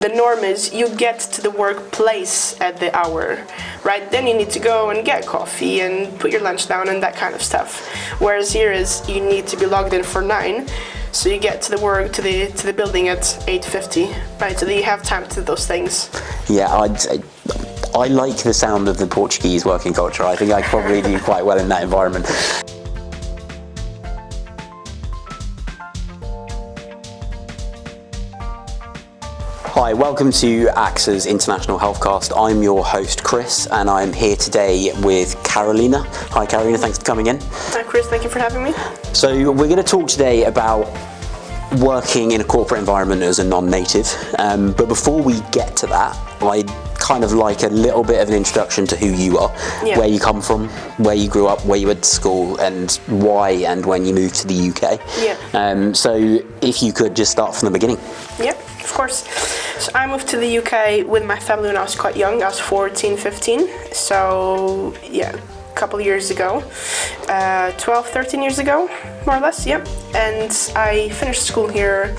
The norm is you get to the workplace at the hour, right? Then you need to go and get coffee and put your lunch down and that kind of stuff. Whereas here is you need to be logged in for 9, so you get to the building at 8:50, right? So that you have time to do those things. Yeah, I like the sound of the Portuguese working culture. I think I probably do quite well in that environment. Hi, welcome to AXA's International Healthcast. I'm your host, Chris, and I'm here today with Carolina. Hi, Carolina, thanks for coming in. Hi, Chris, thank you for having me. So we're going to talk today about working in a corporate environment as a non-native. But before we get to that, I'd kind of like a little bit of an introduction to who you are, where you come from, where you grew up, where you went to school, and why and when you moved to the UK. So if you could just start from the beginning. Yeah, of course. So I moved to the UK with my family when I was quite young. I was 14, 15. So yeah, a couple of years ago, 12, 13 years ago, more or less, yeah. And I finished school here,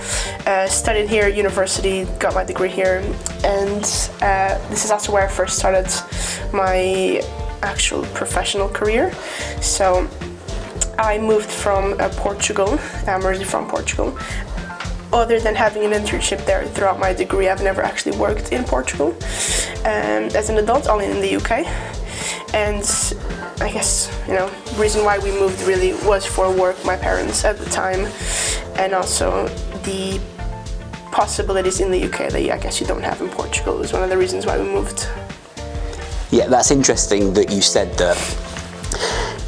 studied here at university, got my degree here, and this is also where I first started my actual professional career. So I moved from Portugal. I'm originally from Portugal. Other than having an internship there throughout my degree, I've never actually worked in Portugal as an adult, only in the UK. And I guess, the reason why we moved really was for work, my parents at the time, and also the possibilities in the UK that I guess you don't have in Portugal is one of the reasons why we moved. Yeah, that's interesting that you said that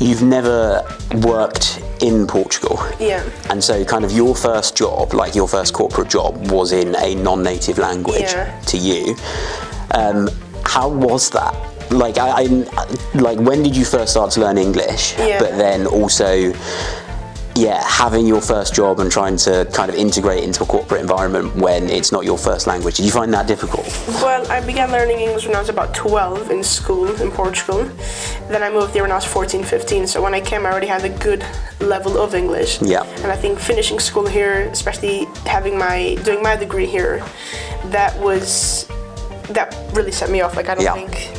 you've never worked in Portugal. Yeah. And so kind of your first job, like your first corporate job, was in a non-native language to you. How was that? Like, like when did you first start to learn English? Yeah. But then also, having your first job and trying to kind of integrate into a corporate environment when it's not your first language. Did you find that difficult? Well, I began learning English when I was about 12 in school in Portugal. Then I moved there when I was 14, 15. So when I came, I already had a good level of English. Yeah. And I think finishing school here, especially doing my degree here, that really set me off. Like, I don't think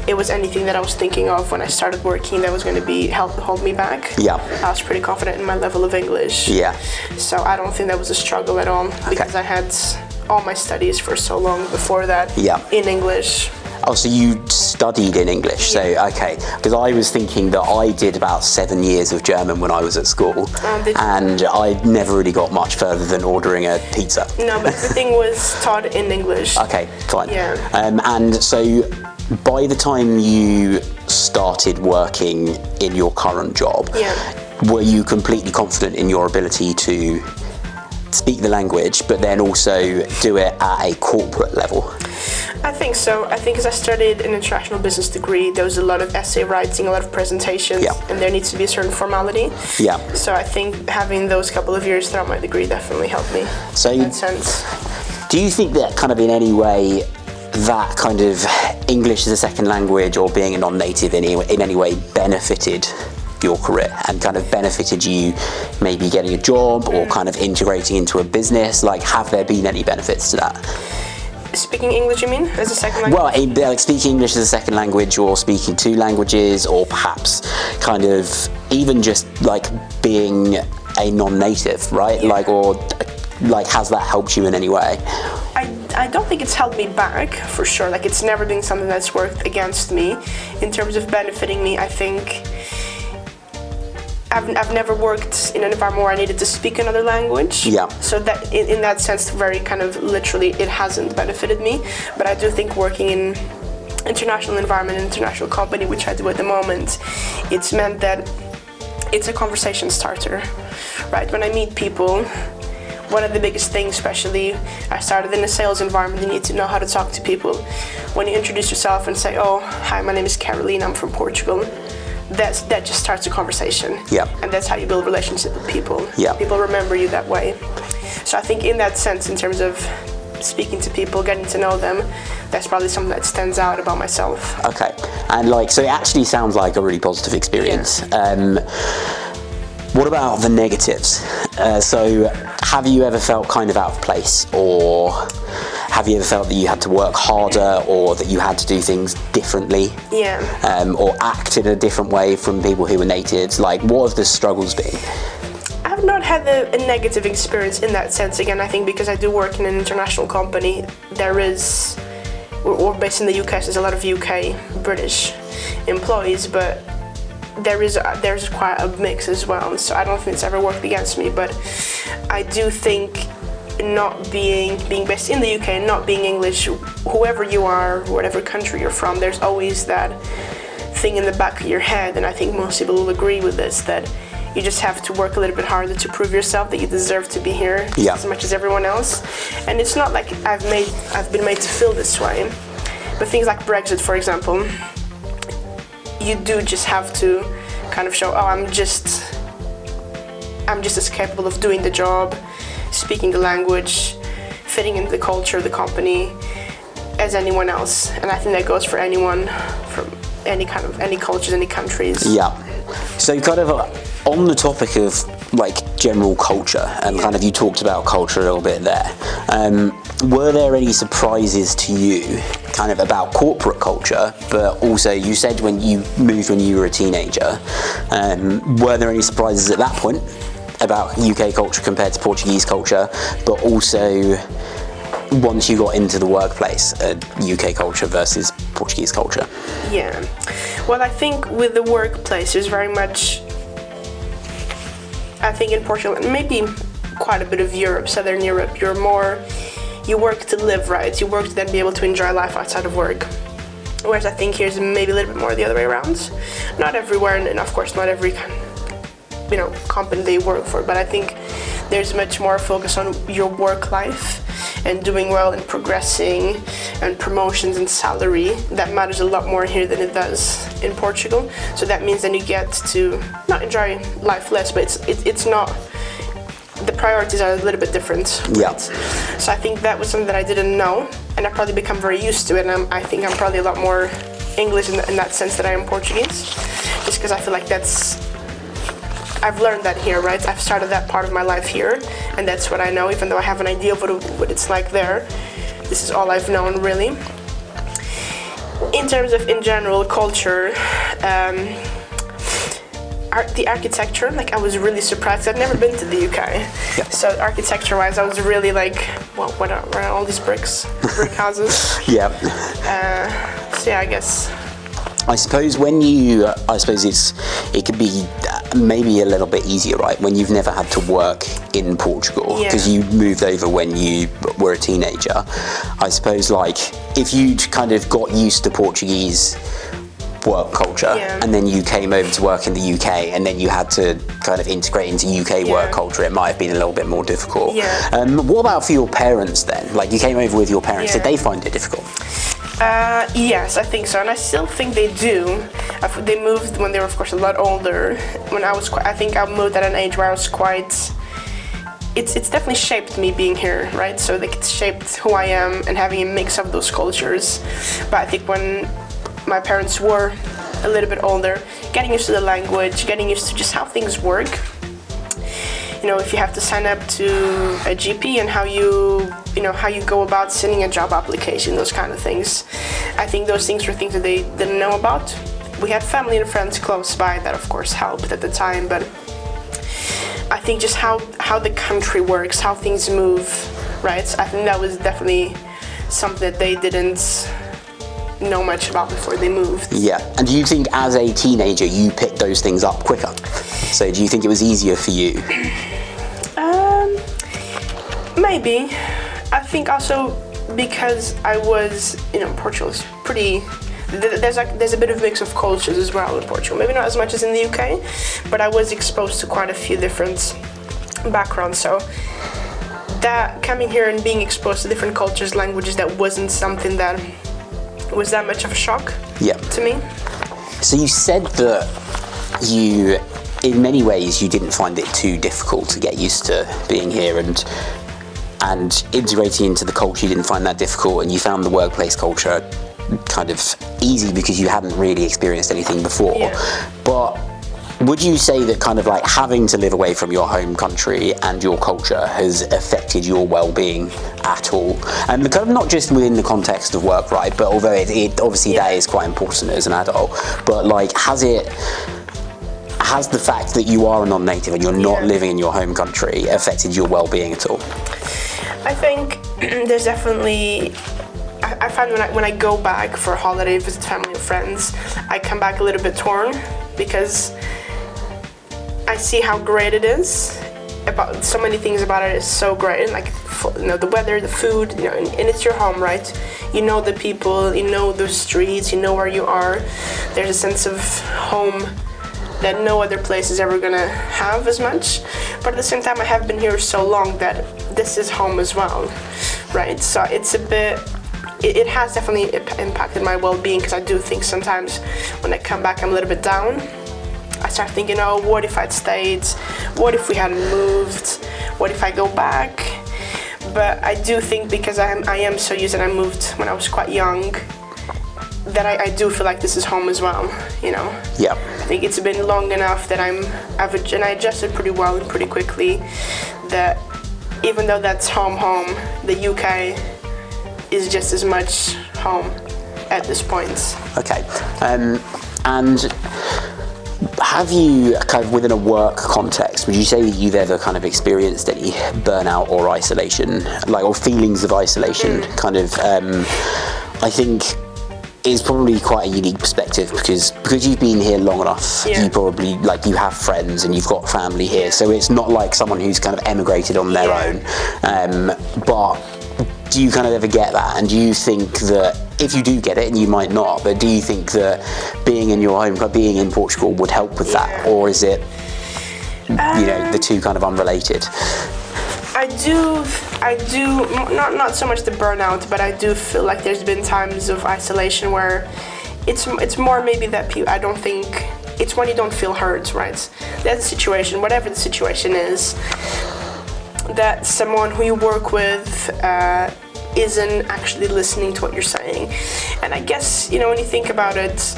it was anything that I was thinking of when I started working that was going to be hold me back. Yeah. I was pretty confident in my level of English. Yeah. So I don't think that was a struggle at all because I had all my studies for so long before that in English. Oh, so you studied in English? So, okay. Because I was thinking that I did about 7 years of German when I was at school. And I never really got much further than ordering a pizza. No, but everything was taught in English. Okay, fine. Yeah. And so by the time you started working in your current job, were you completely confident in your ability to speak the language, but then also do it at a corporate level? I think so. I think as I studied an international business degree, there was a lot of essay writing, a lot of presentations, and there needs to be a certain formality. Yeah. So I think having those couple of years throughout my degree definitely helped me in that sense. Do you think that kind of in any way that kind of English as a second language or being a non-native in any way benefited your career and kind of benefited you maybe getting a job or kind of integrating into a business? Like, have there been any benefits to that? Speaking English, you mean, as a second language? Well, like speaking English as a second language or speaking two languages, or perhaps kind of even just like being a non-native, right? Yeah. Like, has that helped you in any way? I don't think it's held me back, for sure. Like, it's never been something that's worked against me. In terms of benefiting me, I think I've never worked in an environment where I needed to speak another language. Yeah. So that, in that sense, very kind of literally, it hasn't benefited me. But I do think working in international environment, international company, which I do at the moment, it's meant that it's a conversation starter, right? When I meet people, one of the biggest things, especially, I started in a sales environment, you need to know how to talk to people. When you introduce yourself and say, oh, hi, my name is Caroline, I'm from Portugal, that just starts a conversation. Yeah. And that's how you build relationships with people. Yeah. People remember you that way. So I think in that sense, in terms of speaking to people, getting to know them, that's probably something that stands out about myself. Okay. And so it actually sounds like a really positive experience. Yeah. What about the negatives? So have you ever felt kind of out of place, or have you ever felt that you had to work harder, or that you had to do things differently? Yeah. Or act in a different way from people who were natives? Like, what have the struggles been? I've not had a negative experience in that sense. Again, I think because I do work in an international company, we're based in the UK, so there's a lot of UK British employees, but there's quite a mix as well. So I don't think it's ever worked against me, but I do think not being based in the UK and not being English, whoever you are, whatever country you're from, there's always that thing in the back of your head, and I think most people will agree with this, that you just have to work a little bit harder to prove yourself that you deserve to be here as much as everyone else. And it's not like I've been made to feel this way, but things like Brexit, for example, you do just have to kind of show, I'm just as capable of doing the job, speaking the language, fitting into the culture of the company as anyone else. And I think that goes for anyone from any cultures, any countries. Yeah. So kind of on the topic of like general culture, and kind of you talked about culture a little bit there, were there any surprises to you kind of about corporate culture, but also you said when you moved when you were a teenager, were there any surprises at that point about UK culture compared to Portuguese culture, but also once you got into the workplace, UK culture versus Portuguese culture? Yeah, well, I think with the workplace, there's very much, I think in Portugal, and maybe quite a bit of Europe, Southern Europe, you work to live, right? You work to then be able to enjoy life outside of work. Whereas I think here's maybe a little bit more the other way around. Not everywhere, and of course not every company they work for, but I think there's much more focus on your work life and doing well and progressing and promotions and salary. That matters a lot more here than it does in Portugal. So that means then you get to not enjoy life less, but it's not, the priorities are a little bit different. Yeah. So I think that was something that I didn't know, and I probably become very used to it, and I think I'm probably a lot more English in that sense than I am Portuguese, just because I feel like I've learned that here, right? I've started that part of my life here, and that's what I know, even though I have an idea of what it's like there. This is all I've known, really. In terms of, in general, culture, the architecture, like, I was really surprised. I'd never been to the UK. Yeah. So architecture-wise, I was really like, well, what are all these brick houses? Yeah. So yeah, I guess. I suppose it could be maybe a little bit easier, right, when you've never had to work in Portugal, because you moved over when you were a teenager. I suppose, like, if you'd kind of got used to Portuguese work culture, and then you came over to work in the UK, and then you had to kind of integrate into UK work culture, it might have been a little bit more difficult. What about for your parents then? Like, you came over with your parents, did they find it difficult? Yes, I think so, and I still think they do. They moved when they were, of course, a lot older. When I think I moved at an age where I was quite. It's definitely shaped me being here, right? So like, it's shaped who I am and having a mix of those cultures. But I think when my parents were a little bit older, getting used to the language, getting used to just how things work. If you have to sign up to a GP and how you go about sending a job application, those kind of things. I think those things were things that they didn't know about. We had family and friends close by that, of course, helped at the time, but I think just how the country works, how things move, right? I think that was definitely something that they didn't know much about before they moved. Yeah, and do you think as a teenager you picked those things up quicker? So do you think it was easier for you? Maybe. I think also because I was, Portugal is pretty. There's a bit of mix of cultures as well in Portugal. Maybe not as much as in the UK, but I was exposed to quite a few different backgrounds. So that coming here and being exposed to different cultures, languages, that wasn't something that was that much of a shock to me. So you said that you, in many ways, you didn't find it too difficult to get used to being here and integrating into the culture. You didn't find that difficult, and you found the workplace culture kind of easy because you hadn't really experienced anything before. But would you say that kind of like having to live away from your home country and your culture has affected your well-being at all? And kind of not just within the context of work, right? But although it obviously that is quite important as an adult, but like has the fact that you are a non-native and you're not living in your home country affected your well-being at all? I think there's definitely. I find when I go back for a holiday, visit family and friends, I come back a little bit torn because I see how great it is. About so many things about it is so great, like the weather, the food, and it's your home, right? You know the people, you know the streets, you know where you are. There's a sense of home that no other place is ever gonna have as much. But at the same time, I have been here so long that this is home as well, right? So it's a bit. It has definitely impacted my well-being because I do think sometimes when I come back I'm a little bit down. I start thinking, oh, what if I'd stayed? What if we hadn't moved? What if I go back? But I do think because I am so used and I moved when I was quite young that I do feel like this is home as well, Yeah. I think it's been long enough that and I adjusted pretty well and pretty quickly that even though that's home, the UK is just as much home at this point. Okay. And have you, kind of within a work context, would you say that you've ever kind of experienced any burnout or isolation, or feelings of isolation? Kind of, I think is probably quite a unique perspective because you've been here long enough. You probably you have friends and you've got family here, so it's not like someone who's kind of emigrated on their own. But do you kind of ever get that? And do you think that if you do get it, and you might not, but do you think that being in your home, being in Portugal, would help with that, or is it, the two kind of unrelated? I do. Not so much the burnout, but I do feel like there's been times of isolation where it's more maybe that I don't think it's when you don't feel heard, right? That's a situation, whatever the situation is, that someone who you work with isn't actually listening to what you're saying. And I guess, when you think about it,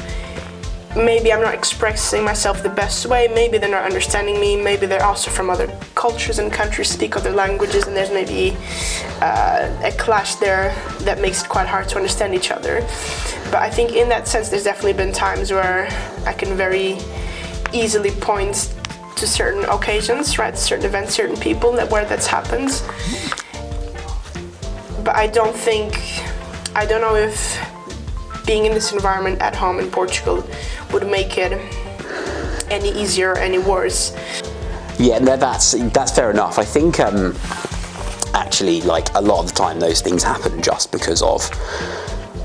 maybe I'm not expressing myself the best way, maybe they're not understanding me, maybe they're also from other cultures and countries, speak other languages, and there's maybe a clash there that makes it quite hard to understand each other. But I think in that sense, there's definitely been times where I can very easily point to certain occasions, right, certain events, certain people where that's happened. But I don't know if being in this environment at home in Portugal would make it any easier or any worse. Yeah, no, that's fair enough. I think actually, a lot of the time those things happen just because of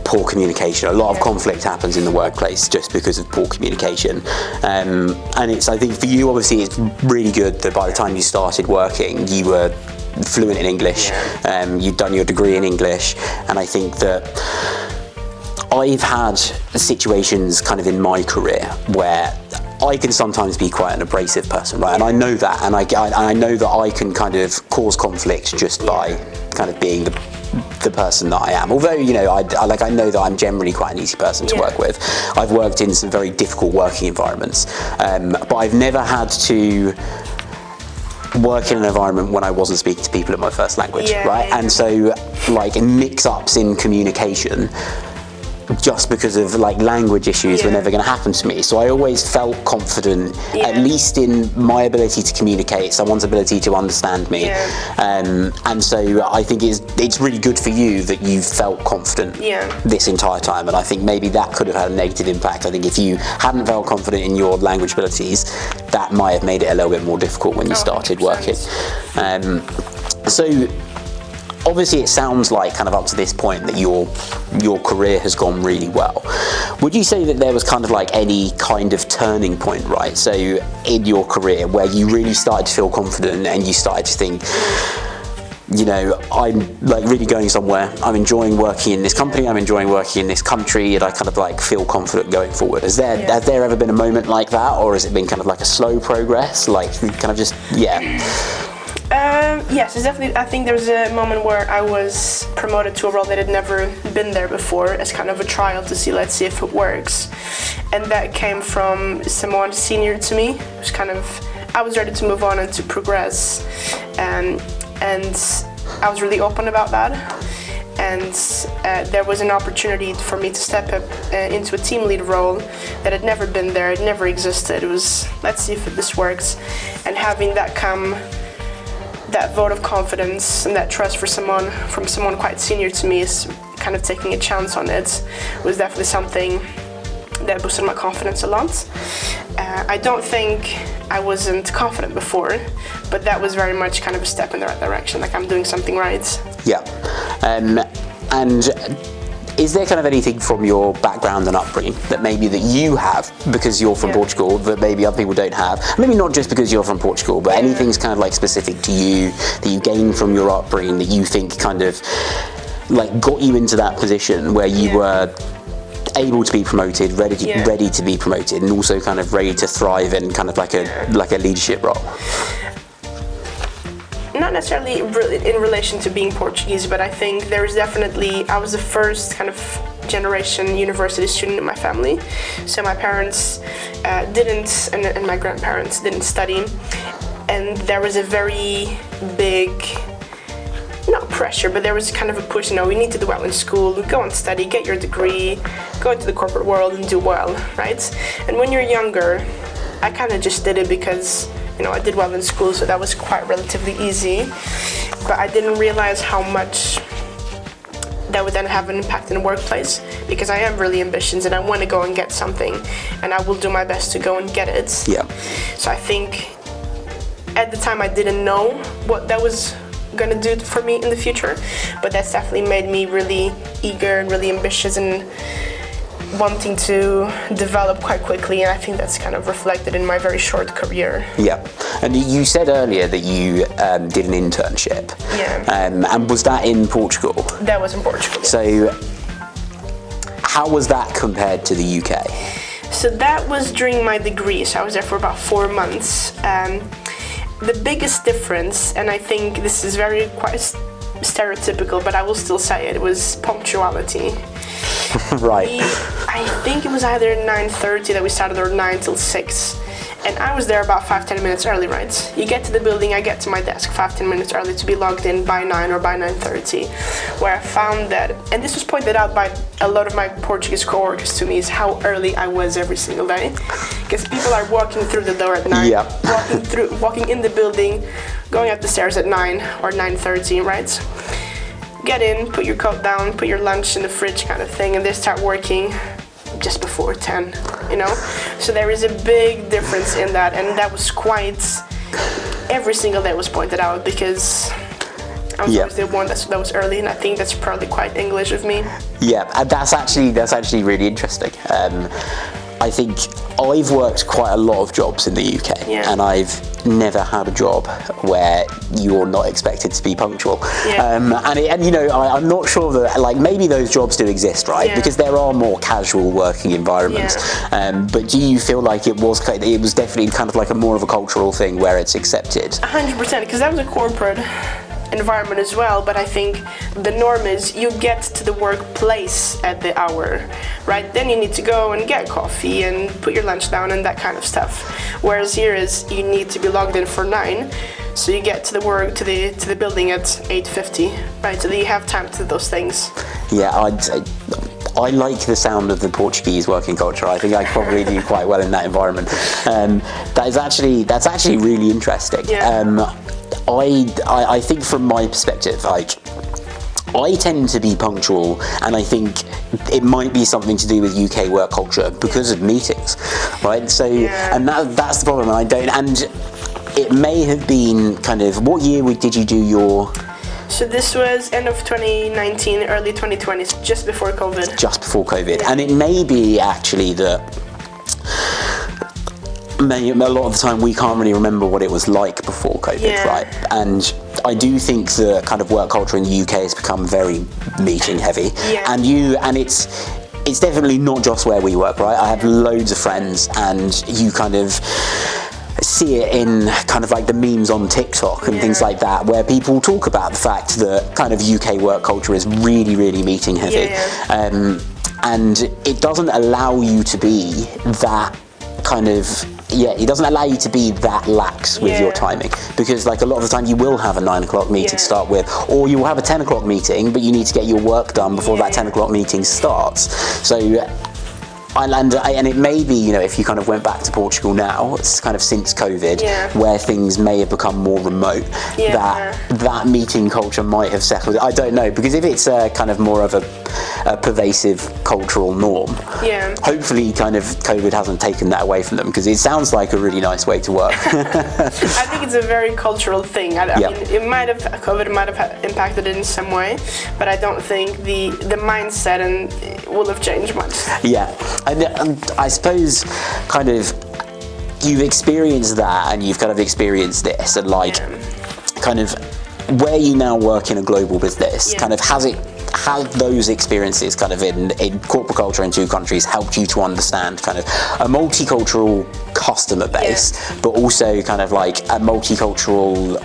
poor communication. A lot of conflict happens in the workplace just because of poor communication. And I think for you, obviously, it's really good that by the time you started working, you were fluent in English. You'd done your degree in English, and I think that I've had situations kind of in my career where I can sometimes be quite an abrasive person, right? And I know that, and I know that I can kind of cause conflict just by kind of being the person that I am. Although, I know that I'm generally quite an easy person to work with. I've worked in some very difficult working environments, but I've never had to work in an environment when I wasn't speaking to people in my first language, right? And so, mix-ups in communication just because of language issues were never going to happen to me. So I always felt confident, at least in my ability to communicate, someone's ability to understand me. And so I think it's really good for you that you felt confident this entire time. And I think maybe that could have had a negative impact. I think if you hadn't felt confident in your language abilities, that might have made it a little bit more difficult when you started 100%. working. So obviously it sounds like kind of up to this point that your career has gone really well. Would you say that there was kind of any kind of turning point, right? So in your career where you really started to feel confident and you started to think, I'm really going somewhere, I'm enjoying working in this company, I'm enjoying working in this country, and I kind of feel confident going forward. Has there ever been a moment like that, or has it been kind of a slow progress, kind of just, Yes, it's definitely. I think there was a moment where I was promoted to a role that had never been there before, as kind of a trial to see, let's see if it works. And that came from someone senior to me. It was kind of, I was ready to move on and to progress, and I was really open about that. And there was an opportunity for me to step up into a team lead role that had never been there, it never existed. It was, let's see if this works, and having that vote of confidence and that trust from someone quite senior to me, is kind of taking a chance on it, was definitely something that boosted my confidence a lot. I don't think I wasn't confident before, but that was very much kind of a step in the right direction, like I'm doing something right. Yeah. And is there kind of anything from your background and upbringing that maybe that you have, because you're from Portugal, that maybe other people don't have? Maybe not just because you're from Portugal, but anything's kind of like specific to you that you gained from your upbringing that you think kind of like got you into that position where you were able to be promoted, ready to be promoted, and also kind of ready to thrive in kind of like a leadership role? Not necessarily in relation to being Portuguese, but I think there is definitely, I was the first kind of generation university student in my family. So my parents didn't, and my grandparents didn't study. And there was a very big, not pressure, but there was kind of a push, we need to do well in school, go and study, get your degree, go into the corporate world and do well, right? And when you're younger, I kind of just did it because I did well in school, so that was quite relatively easy. But I didn't realize how much that would then have an impact in the workplace, because I am really ambitious and I want to go and get something, and I will do my best to go and get it. Yeah. So I think at the time I didn't know what that was going to do for me in the future, but that's definitely made me really eager and really ambitious and wanting to develop quite quickly, and I think that's kind of reflected in my very short career. Yeah. And you said earlier that you did an internship. Yeah. And was that in Portugal? That was in Portugal. So how was that compared to the UK? So that was during my degree, so I was there for about 4 months. The biggest difference, and I think this is quite stereotypical, but I will still say it, was punctuality. Right. I think it was either 9:30 that we started, or 9 till 6. And I was there about 5-10 minutes early, right? You get to the building, I get to my desk 5-10 minutes early to be logged in by 9 or by 9:30. Where I found that, and this was pointed out by a lot of my Portuguese coworkers to me, is how early I was every single day. Because people are walking through the door at 9, walking in the building, going up the stairs at 9 or 9:30, right? Get in, put your coat down, put your lunch in the fridge kind of thing, and they start working just before 10, So there is a big difference in that, and that was quite, every single day was pointed out, because I was always the one that was early, and I think that's probably quite English of me. Yeah, and that's actually really interesting. I think I've worked quite a lot of jobs in the UK, and I've never had a job where you're not expected to be punctual. I'm not sure that, like, maybe those jobs do exist, right? Because there are more casual working environments. But do you feel like it was definitely kind of like more of a cultural thing where it's accepted? 100%, because that was a corporate environment as well, but I think the norm is you get to the workplace at the hour, right? Then you need to go and get coffee and put your lunch down and that kind of stuff. Whereas here is you need to be logged in for 9, so you get to the building at 8:50, right? So that you have time to do those things. Yeah, I like the sound of the Portuguese working culture. I think I probably do quite well in that environment. That's actually really interesting. I think from my perspective, like, I tend to be punctual, and I think it might be something to do with UK work culture because of meetings, right? So, and that's the problem. And it may have been kind of, what year did you do your? So this was end of 2019, early 2020, just before COVID. Just before COVID, and it may be actually that. A lot of the time we can't really remember what it was like before COVID, right? And I do think the kind of work culture in the UK has become very meeting heavy, and it's definitely not just where we work, right? I have loads of friends, and you kind of, see it in kind of like the memes on TikTok and things like that, where people talk about the fact that kind of UK work culture is really, really meeting heavy. And it doesn't allow you to be that kind of, it doesn't allow you to be that lax with your timing, because like a lot of the time you will have a 9 o'clock meeting to start with, or you will have a 10 o'clock meeting, but you need to get your work done before that 10 o'clock meeting starts. So and it may be, you know, if you kind of went back to Portugal now, it's kind of since COVID, where things may have become more remote, that meeting culture might have settled. I don't know, because if it's kind of more of a pervasive cultural norm, hopefully kind of COVID hasn't taken that away from them, because it sounds like a really nice way to work. I think it's a very cultural thing. I mean, COVID might have impacted it in some way, but I don't think the mindset will have changed much. And I suppose kind of you've experienced that, and you've kind of experienced this, and like kind of where you now work in a global business, kind of have those experiences kind of in corporate culture in two countries helped you to understand kind of a multicultural customer base, but also kind of like a multicultural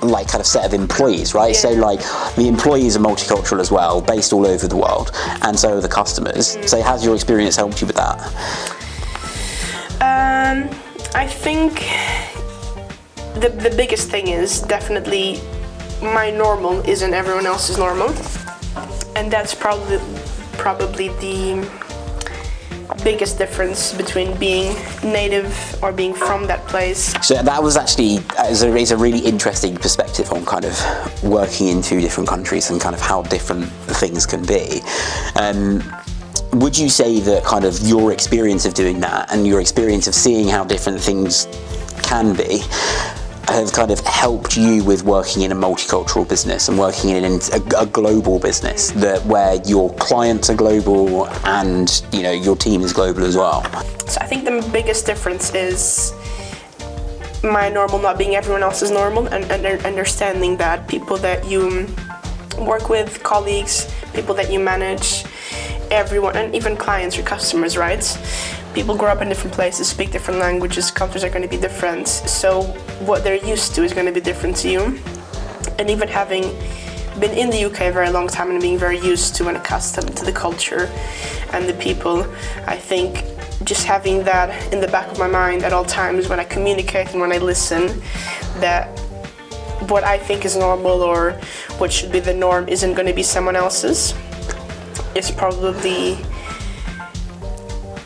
like kind of set of employees, right? So like the employees are multicultural as well, based all over the world, and so are the customers. So has your experience helped you with that? I think the biggest thing is definitely my normal isn't everyone else's normal, and that's probably the biggest difference between being native or being from that place. So that was actually is a really interesting perspective on kind of working in two different countries and kind of how different things can be. Would you say that kind of your experience of doing that and your experience of seeing how different things can be have kind of helped you with working in a multicultural business and working in a global business where your clients are global and, you know, your team is global as well? So I think the biggest difference is my normal not being everyone else's normal, and understanding that people that you work with, colleagues, people that you manage, everyone, and even clients or customers, right? People grow up in different places, speak different languages, cultures are going to be different, so what they're used to is going to be different to you. And even having been in the UK a very long time and being very used to and accustomed to the culture and the people, I think just having that in the back of my mind at all times when I communicate and when I listen, that what I think is normal or what should be the norm isn't going to be someone else's, is probably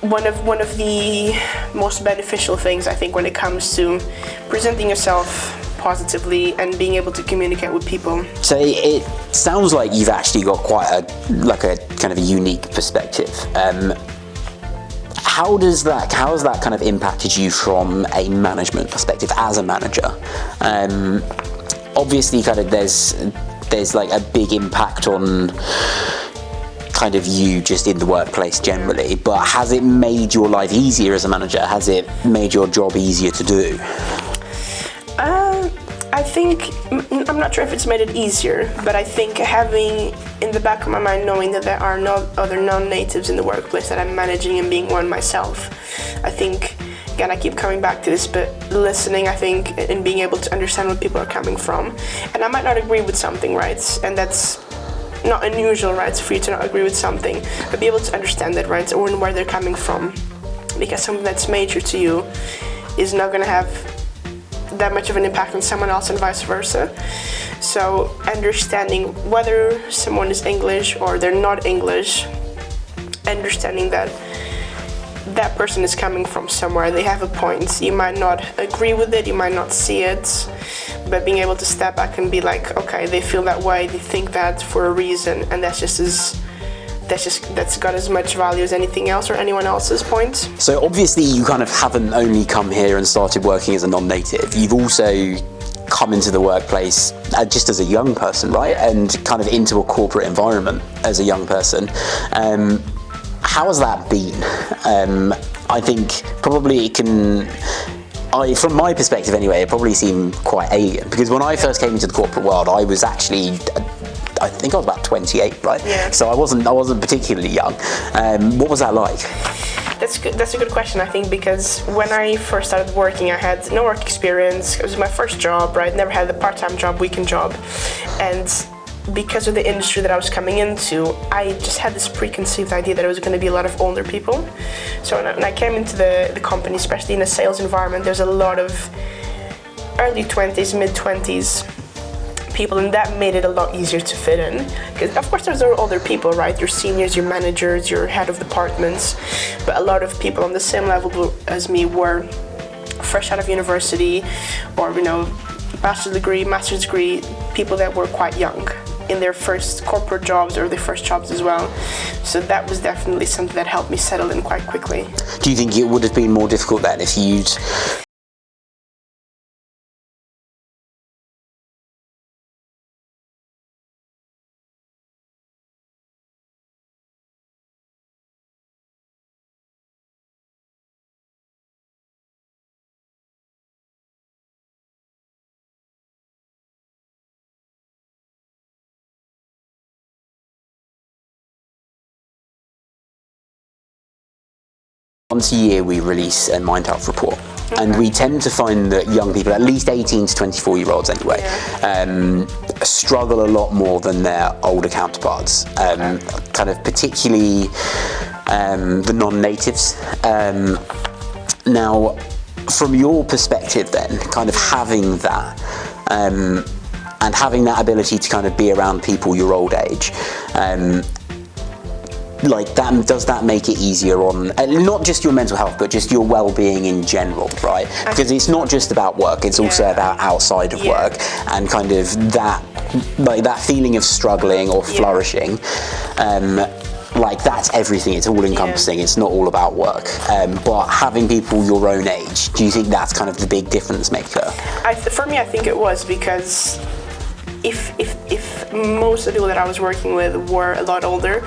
one of the most beneficial things, I think, when it comes to presenting yourself positively and being able to communicate with people. So it sounds like you've actually got quite a kind of a unique perspective. How has that kind of impacted you from a management perspective as a manager? Obviously, kind of there's like a big impact on kind of you just in the workplace generally, but has it made your life easier as a manager? Has it made your job easier to do? I think, I'm not sure if it's made it easier, but I think having in the back of my mind knowing that there are no other non-natives in the workplace that I'm managing and being one myself, I think, again, I keep coming back to this, but listening, I think, and being able to understand where people are coming from. And I might not agree with something, right? And that's not unusual, right, for you to not agree with something, but be able to understand that, right, or where they're coming from, because something that's major to you is not going to have that much of an impact on someone else and vice versa. So understanding whether someone is English or they're not English, understanding that that person is coming from somewhere, they have a point, you might not agree with it, you might not see it, but being able to step back and be like, okay, they feel that way, they think that for a reason, and that's got as much value as anything else or anyone else's point. So obviously you kind of haven't only come here and started working as a non-native, you've also come into the workplace just as a young person, right? And kind of into a corporate environment as a young person. How has that been? I think probably it can, from my perspective anyway, it probably seemed quite alien, because when I first came into the corporate world, I was actually, I think I was about 28, right? Yeah. So I wasn't particularly young. What was that like? That's good. That's a good question, I think, because when I first started working, I had no work experience. It was my first job, right? Never had a part-time job, weekend job, and because of the industry that I was coming into, I just had this preconceived idea that it was going to be a lot of older people. So when I came into the company, especially in a sales environment, there's a lot of early 20s, mid 20s people, and that made it a lot easier to fit in. Because of course there's older people, right? Your seniors, your managers, your head of departments, but a lot of people on the same level as me were fresh out of university, or master's degree, people that were quite young in their first corporate jobs or their first jobs as well. So that was definitely something that helped me settle in quite quickly. Do you think it would have been more difficult then if you'd once a year we release a Mind Health report, and we tend to find that young people, at least 18 to 24 year olds anyway, struggle a lot more than their older counterparts, kind of particularly the non-natives. Now, from your perspective then, kind of having that, and having that ability to kind of be around people your old age, like that, does that make it easier on not just your mental health but just your well-being in general, right? Because it's not just about work, it's also about outside of work, and kind of that, like that feeling of struggling or flourishing, like that's everything, it's all encompassing, it's not all about work. But having people your own age, do you think that's kind of the big difference maker? For me, I think it was, because if most of the people that I was working with were a lot older,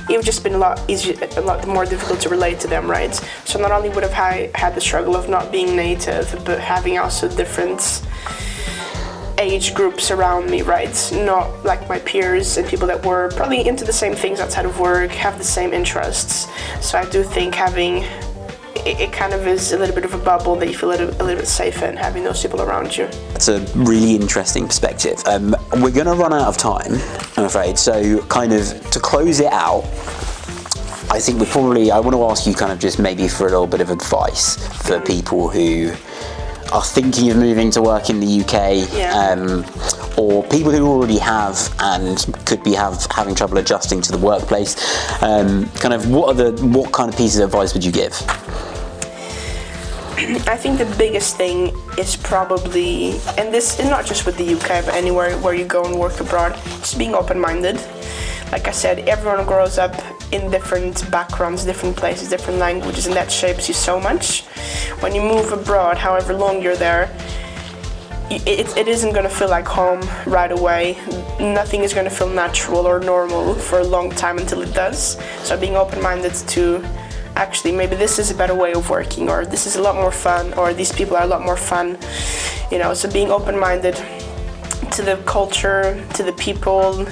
it would just been a lot easier, a lot more difficult to relate to them, right? So not only would have I had the struggle of not being native, but having also different age groups around me, right? Not like my peers and people that were probably into the same things outside of work, have the same interests. So I do think having it kind of is a little bit of a bubble that you feel a little bit safe in, having those people around you. That's a really interesting perspective. We're going to run out of time, I'm afraid, so kind of to close it out, I think I want to ask you kind of just maybe for a little bit of advice for people who are thinking of moving to work in the UK, or people who already have and could be having trouble adjusting to the workplace. Kind of what kind of pieces of advice would you give? I think the biggest thing is probably, and this is not just with the UK, but anywhere where you go and work abroad, just being open-minded. Like I said, everyone grows up in different backgrounds, different places, different languages, and that shapes you so much. When you move abroad, however long you're there, it isn't going to feel like home right away. Nothing is going to feel natural or normal for a long time until it does. So being open-minded to actually maybe this is a better way of working, or this is a lot more fun, or these people are a lot more fun, so being open-minded to the culture, to the people,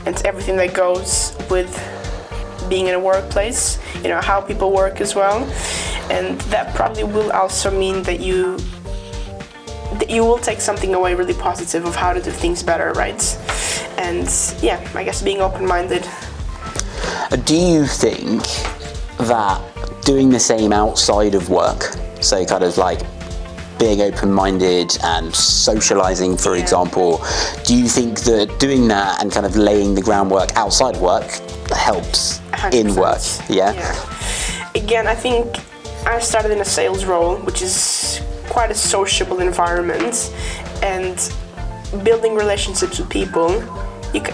and to everything that goes with being in a workplace, how people work as well. And that probably will also mean that you will take something away really positive of how to do things better, right? And I guess being open-minded. Do you think that doing the same outside of work, so kind of like being open-minded and socializing, for example, do you think that doing that and kind of laying the groundwork outside of work helps 100%. In work? Yeah. Again, I think I started in a sales role, which is quite a sociable environment, and building relationships with people,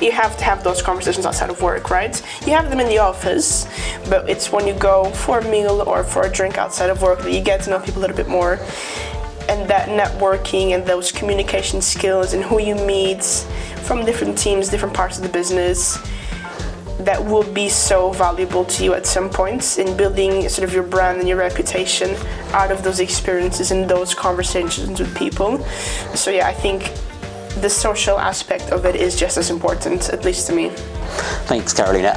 you have to have those conversations outside of work, right? You have them in the office, but it's when you go for a meal or for a drink outside of work that you get to know people a little bit more. And that networking and those communication skills and who you meet from different teams, different parts of the business, that will be so valuable to you at some points in building sort of your brand and your reputation out of those experiences and those conversations with people. So I think the social aspect of it is just as important, at least to me. Thanks, Carolina.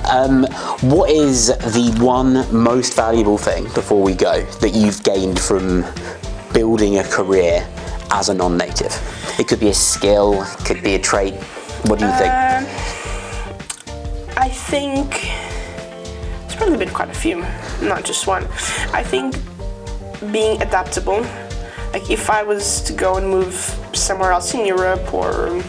What is the one most valuable thing, before we go, that you've gained from building a career as a non-native? It could be a skill, it could be a trait. What do you think? I think it's probably been quite a few, not just one. I think being adaptable. Like if I was to go and move somewhere else in Europe, or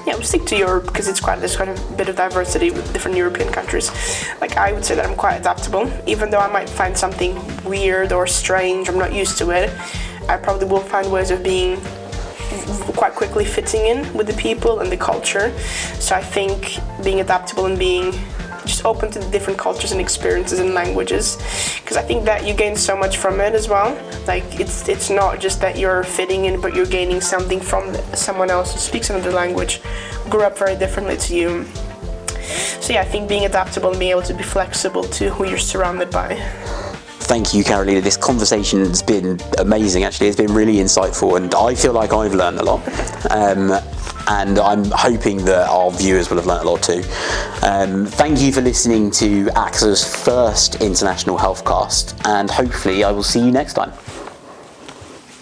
we'll stick to Europe because there's quite a bit of diversity with different European countries. Like I would say that I'm quite adaptable, even though I might find something weird or strange, I'm not used to it. I probably will find ways of being quite quickly fitting in with the people and the culture. So I think being adaptable and being just open to the different cultures and experiences and languages, because I think that you gain so much from it as well. Like it's not just that you're fitting in, but you're gaining something from someone else who speaks another language, grew up very differently to you. So yeah, I think being adaptable and being able to be flexible to who you're surrounded by. Thank you, Carolina. This conversation has been amazing, actually. It's been really insightful, and I feel like I've learned a lot. And I'm hoping that our viewers will have learnt a lot too. Thank you for listening to AXA's first International Healthcast, and hopefully I will see you next time.